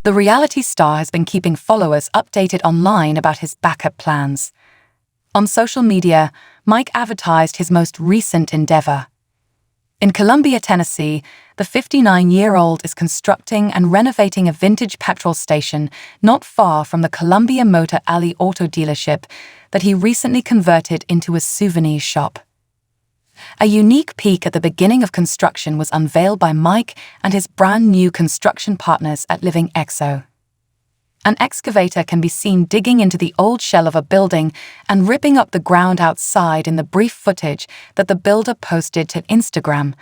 The reality star has been keeping followers updated online about his backup plans. On social media, Mike advertised his most recent endeavor. In Columbia, Tennessee, the 59-year-old is constructing and renovating a vintage petrol station not far from the Columbia Motor Alley auto dealership that he recently converted into a souvenir shop. A unique peek at the beginning of construction was unveiled by Mike and his brand-new construction partners at Living Exo. An excavator can be seen digging into the old shell of a building and ripping up the ground outside in the brief footage that the builder posted to Instagram.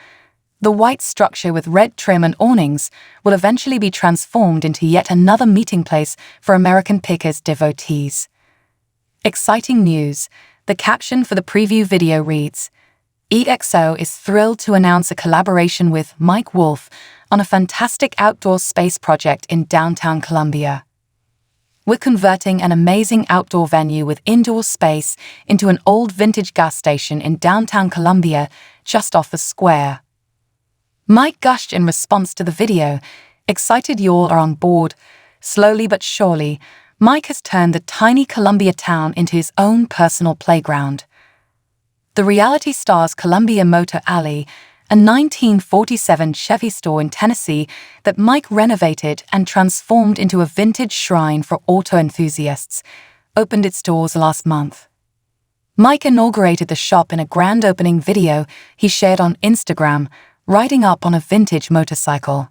The white structure with red trim and awnings will eventually be transformed into yet another meeting place for American Pickers devotees. Exciting news. The caption for the preview video reads, EXO is thrilled to announce a collaboration with Mike Wolfe on a fantastic outdoor space project in downtown Columbia. We're converting an amazing outdoor venue with indoor space into an old vintage gas station in downtown Columbia, just off the square. Mike gushed in response to the video, excited y'all are on board. Slowly but surely, Mike has turned the tiny Columbia town into his own personal playground. The reality star's Columbia Motor Alley, a 1947 Chevy store in Tennessee that Mike renovated and transformed into a vintage shrine for auto enthusiasts, opened its doors last month. Mike inaugurated the shop in a grand opening video he shared on Instagram, riding up on a vintage motorcycle.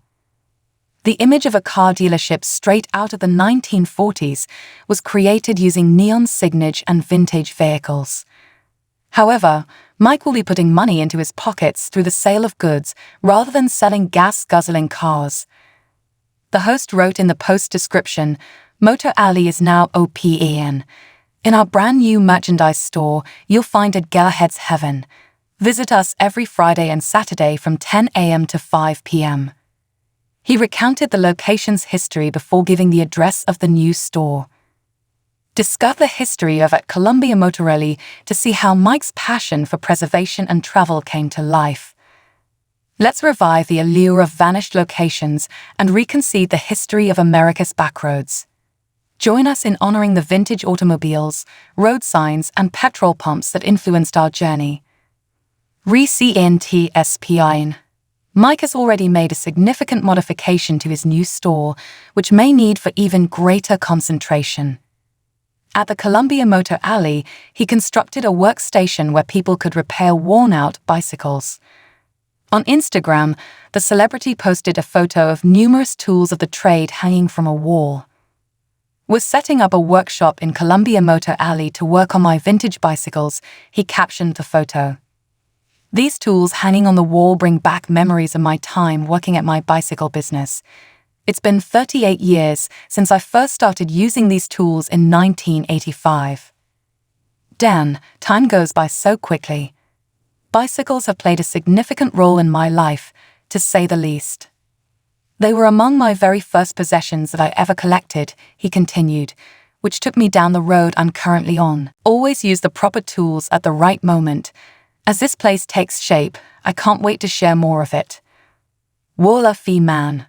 The image of a car dealership straight out of the 1940s was created using neon signage and vintage vehicles. However, Mike will be putting money into his pockets through the sale of goods rather than selling gas-guzzling cars. The host wrote in the post description, Motor Alley is now open. In our brand new merchandise store, you'll find a Gearhead's heaven. Visit us every Friday and Saturday from 10 a.m. to 5 p.m. He recounted the location's history before giving the address of the new store. Discover the history of at Columbia Motor Alley to see how Mike's passion for preservation and travel came to life. Let's revive the allure of vanished locations and reconceive the history of America's backroads. Join us in honoring the vintage automobiles, road signs, and petrol pumps that influenced our journey. ReCNTSPIN. Mike has already made a significant modification to his new store, which may need for even greater concentration. At the Columbia Motor Alley, he constructed a workstation where people could repair worn-out bicycles. On Instagram, the celebrity posted a photo of numerous tools of the trade hanging from a wall. We're setting up a workshop in Columbia Motor Alley to work on my vintage bicycles, he captioned the photo. These tools hanging on the wall bring back memories of my time working at my bicycle business. It's been 38 years since I first started using these tools in 1985. Dan, time goes by so quickly. Bicycles have played a significant role in my life, to say the least. They were among my very first possessions that I ever collected, he continued, which took me down the road I'm currently on. Always use the proper tools at the right moment. As this place takes shape, I can't wait to share more of it. Wola Fee Man.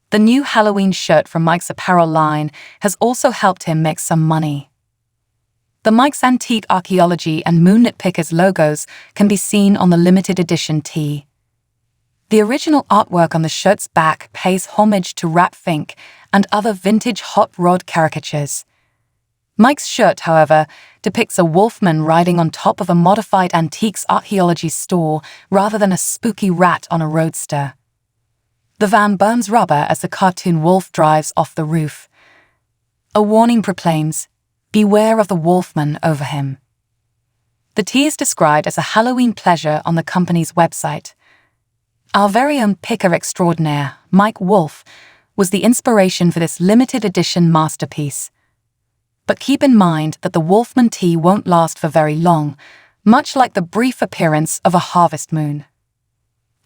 The new Halloween shirt from Mike's apparel line has also helped him make some money. The Mike's Antique Archaeology and Moonlit Pickers logos can be seen on the limited edition tee. The original artwork on the shirt's back pays homage to Rat Fink and other vintage hot rod caricatures. Mike's shirt, however, depicts a wolfman riding on top of a modified antiques archaeology store rather than a spooky rat on a roadster. The van burns rubber as the cartoon wolf drives off the roof. A warning proclaims, "Beware of the wolfman over him." The tee is described as a Halloween pleasure on the company's website. Our very own picker extraordinaire, Mike Wolfe, was the inspiration for this limited edition masterpiece. But keep in mind that the Wolfman tee won't last for very long, much like the brief appearance of a harvest moon.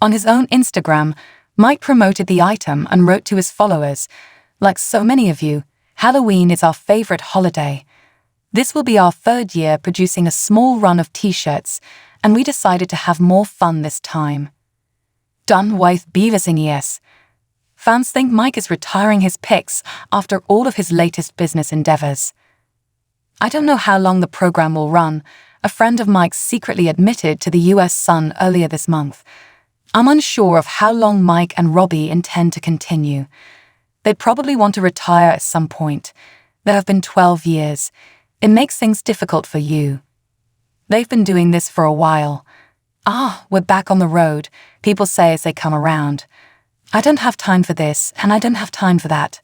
On his own Instagram, Mike promoted the item and wrote to his followers, "Like so many of you, Halloween is our favorite holiday. This will be our third year producing a small run of t-shirts, and we decided to have more fun this time. Done with Beavis in yes. Fans think Mike is retiring his picks after all of his latest business endeavors. "I don't know how long the program will run," a friend of Mike's secretly admitted to the US Sun earlier this month. "I'm unsure of how long Mike and Robbie intend to continue. They'd probably want to retire at some point. There have been 12 years. It makes things difficult for you. They've been doing this for a while. We're back on the road," people say as they come around. "I don't have time for this, and I don't have time for that."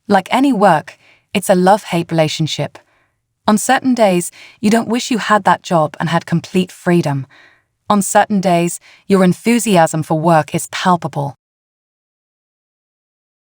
Like any work, it's a love-hate relationship. On certain days, you don't wish you had that job and had complete freedom. On certain days, your enthusiasm for work is palpable.